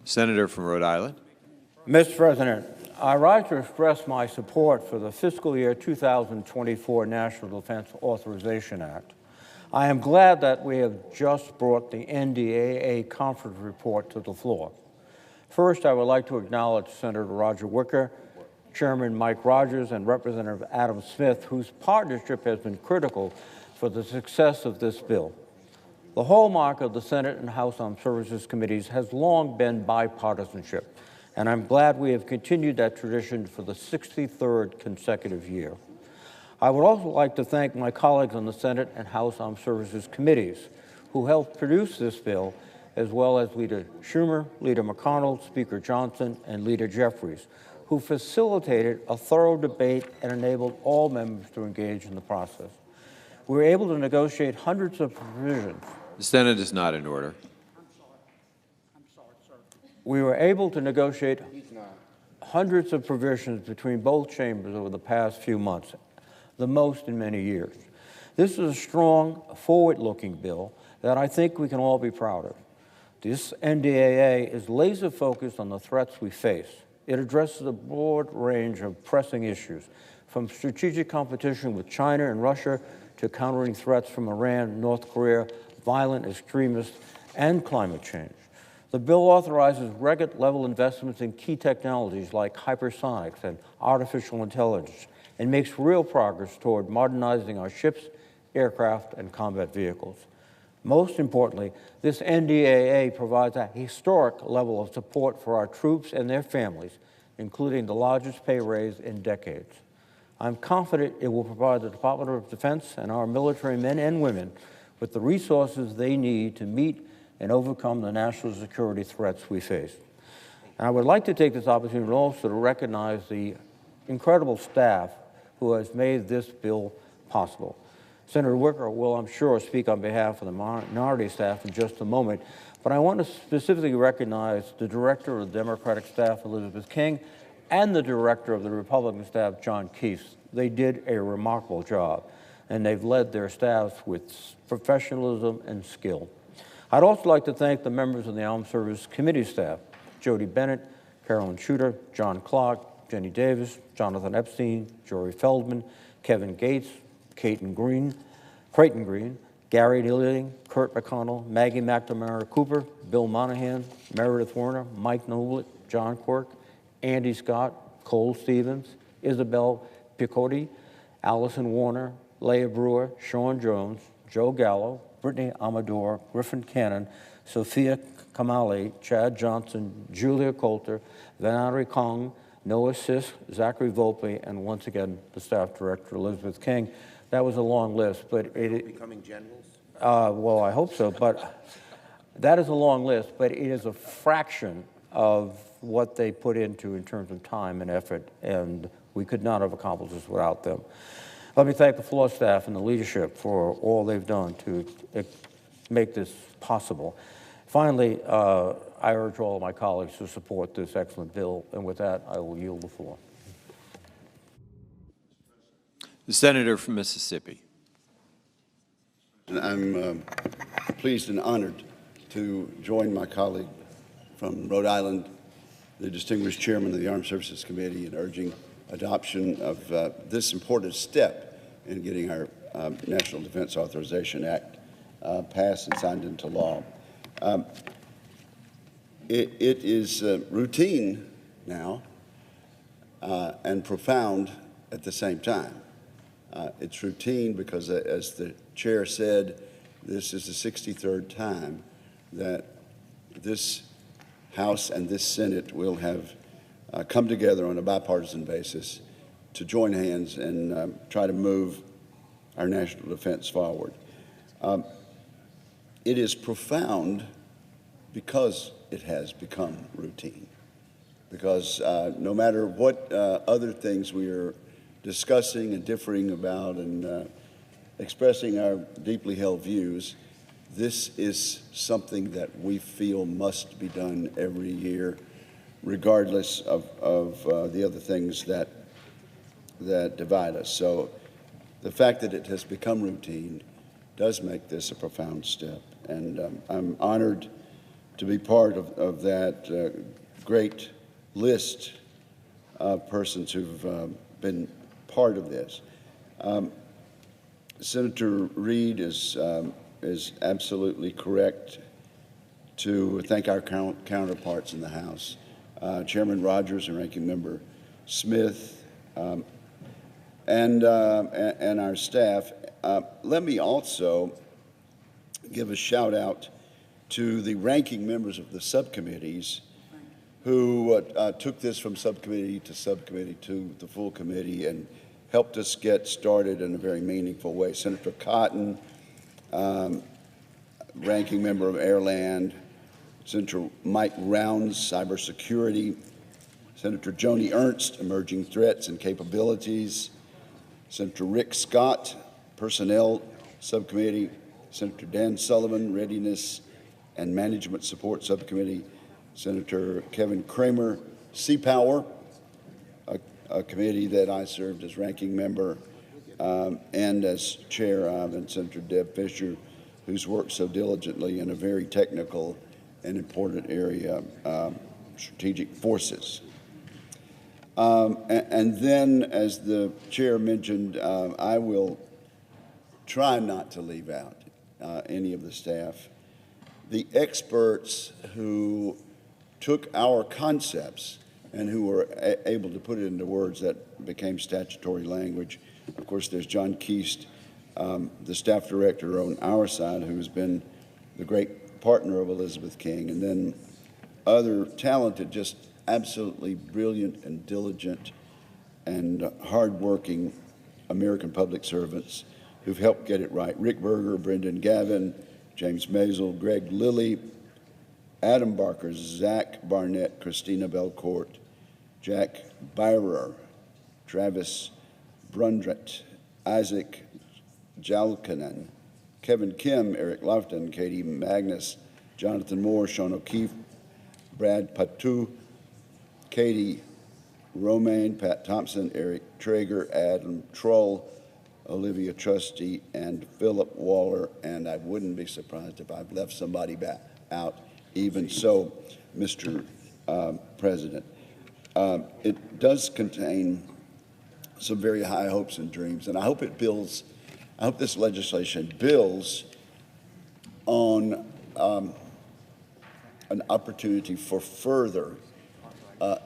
Senator from Rhode Island. Mr. President, I rise to express my support for the fiscal year 2024 National Defense Authorization Act. I am glad that we have just brought the NDAA conference report to the floor. First, I would like to acknowledge Senator Roger Wicker, Chairman Mike Rogers, and Representative Adam Smith, whose partnership has been critical for the success of this bill. The hallmark of the Senate and House Armed Services Committees has long been bipartisanship, and I'm glad we have continued that tradition for the 63rd consecutive year. I would also like to thank my colleagues on the Senate and House Armed Services Committees who helped produce this bill, as well as Leader Schumer, Leader McConnell, Speaker Johnson, and Leader Jeffries, who facilitated a thorough debate and enabled all members to engage in the process. We were able to negotiate hundreds of provisions. The Senate is not in order. We were able to negotiate hundreds of provisions between both chambers over the past few months, the most in many years. This is a strong, forward-looking bill that I think we can all be proud of. This NDAA is laser-focused on the threats we face. It addresses a broad range of pressing issues, from strategic competition with China and Russia to countering threats from Iran, North Korea, violent extremists, and climate change. The bill authorizes record-level investments in key technologies like hypersonics and artificial intelligence, and makes real progress toward modernizing our ships, aircraft, and combat vehicles. Most importantly, this NDAA provides a historic level of support for our troops and their families, including the largest pay raise in decades. I'm confident it will provide the Department of Defense and our military men and women with the resources they need to meet and overcome the national security threats we face. And I would like to take this opportunity also to recognize the incredible staff who has made this bill possible. Senator Wicker will, I'm sure, speak on behalf of the minority staff in just a moment, but I want to specifically recognize the director of the Democratic staff, Elizabeth King, and the director of the Republican staff, John Keefe. They did a remarkable job, and they've led their staffs with professionalism and skill. I'd also like to thank the members of the Armed Services Committee staff, Jody Bennett, Carolyn Shooter, John Clark, Jenny Davis, Jonathan Epstein, Jory Feldman, Kevin Gates, Creighton Green, Gary Dilling, Kurt McConnell, Maggie McNamara Cooper, Bill Monahan, Meredith Warner, Mike Noblet, John Quirk, Andy Scott, Cole Stevens, Isabel Picotti, Allison Warner, Leah Brewer, Sean Jones, Joe Gallo, Brittany Amador, Griffin Cannon, Sophia Kamali, Chad Johnson, Julia Coulter, Vanari Kong, Noah Sisk, Zachary Volpe, and once again, the staff director, Elizabeth King. That was a long list, but becoming generals? Well, I hope so, but that is a long list, but it is a fraction of what they put into in terms of time and effort, and we could not have accomplished this without them. Let me thank the floor staff and the leadership for all they've done to make this possible. Finally, I urge all of my colleagues to support this excellent bill, and with that, I will yield the floor. The senator from Mississippi. I'm pleased and honored to join my colleague from Rhode Island, the distinguished chairman of the Armed Services Committee, in urging adoption of this important step in getting our National Defense Authorization Act passed and signed into law. It is routine now and profound at the same time. It's routine because, as the chair said, this is the 63rd time that this House and this Senate will have come together on a bipartisan basis to join hands and try to move our national defense forward. It is profound because it has become routine. Because no matter what other things we are discussing and differing about and expressing our deeply held views, this is something that we feel must be done every year, regardless of the other things that divide us. So the fact that it has become routine does make this a profound step. And I'm honored to be part of that great list of persons who've been part of this. Senator Reid is absolutely correct to thank our counterparts in the House, Chairman Rogers and Ranking Member Smith, and our staff. Let me also give a shout out to the ranking members of the subcommittees who took this from subcommittee to the full committee and helped us get started in a very meaningful way. Senator Cotton, ranking member of Airland, Senator Mike Rounds, cybersecurity, Senator Joni Ernst, emerging threats and capabilities, Senator Rick Scott, personnel subcommittee, Senator Dan Sullivan, readiness and management support subcommittee, Senator Kevin Kramer, Sea Power, a committee that I served as ranking member and as chair of, and Senator Deb Fisher, who's worked so diligently in a very technical and important area, strategic forces. And then, as the chair mentioned, I will try not to leave out any of the staff. The experts who took our concepts and who were able to put it into words that became statutory language. Of course, there's John Keast, the staff director on our side, who has been the great partner of Elizabeth King, and then other talented, just absolutely brilliant and diligent and hardworking American public servants who've helped get it right. Rick Berger, Brendan Gavin, James Maisel, Greg Lilly, Adam Barker, Zach Barnett, Christina Belcourt, Jack Byrer, Travis Brundrett, Isaac Jalkanen, Kevin Kim, Eric Lofton, Katie Magnus, Jonathan Moore, Sean O'Keefe, Brad Patu, Katie Romaine, Pat Thompson, Eric Traeger, Adam Troll, Olivia Trusty, and Philip Waller, and I wouldn't be surprised if I've left somebody out. Even so, Mr. President, it does contain some very high hopes and dreams, and I hope this legislation builds on an opportunity for further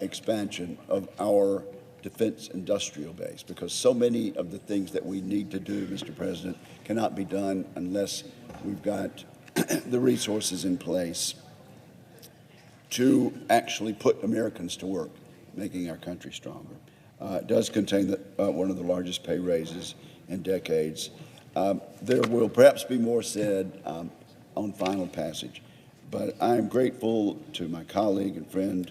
expansion of our defense industrial base, because so many of the things that we need to do, Mr. President, cannot be done unless we've got the resources in place to actually put Americans to work, making our country stronger. It does contain one of the largest pay raises in decades. There will perhaps be more said on final passage, but I am grateful to my colleague and friend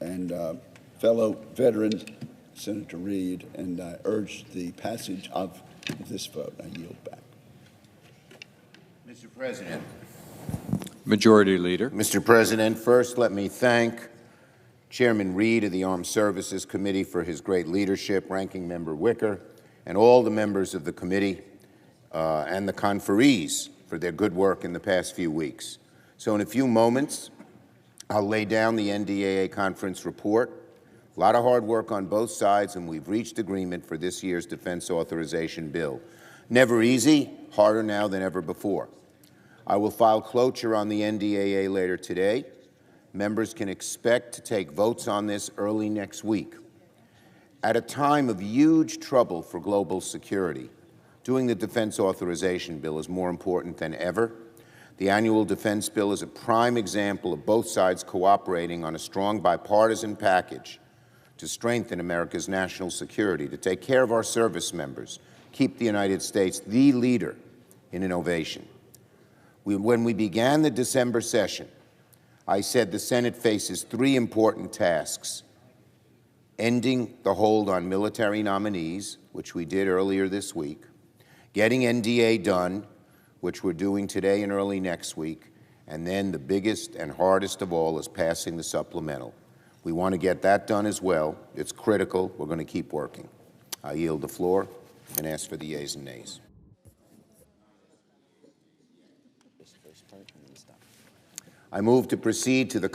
and fellow veteran, Senator Reid, and I urge the passage of this vote. I yield back. Mr. President. Majority Leader. Mr. President, first let me thank Chairman Reid of the Armed Services Committee for his great leadership, Ranking Member Wicker, and all the members of the committee and the conferees for their good work in the past few weeks. So in a few moments, I'll lay down the NDAA conference report. A lot of hard work on both sides, and we've reached agreement for this year's defense authorization bill. Never easy, harder now than ever before. I will file cloture on the NDAA later today. Members can expect to take votes on this early next week. At a time of huge trouble for global security, doing the defense authorization bill is more important than ever. The annual defense bill is a prime example of both sides cooperating on a strong bipartisan package to strengthen America's national security, to take care of our service members, keep the United States the leader in innovation. When we began the December session, I said the Senate faces three important tasks: ending the hold on military nominees, which we did earlier this week, getting NDA done, which we're doing today and early next week, and then the biggest and hardest of all is passing the supplemental. We want to get that done as well. It's critical. We're going to keep working. I yield the floor and ask for the yeas and nays. I move to proceed to the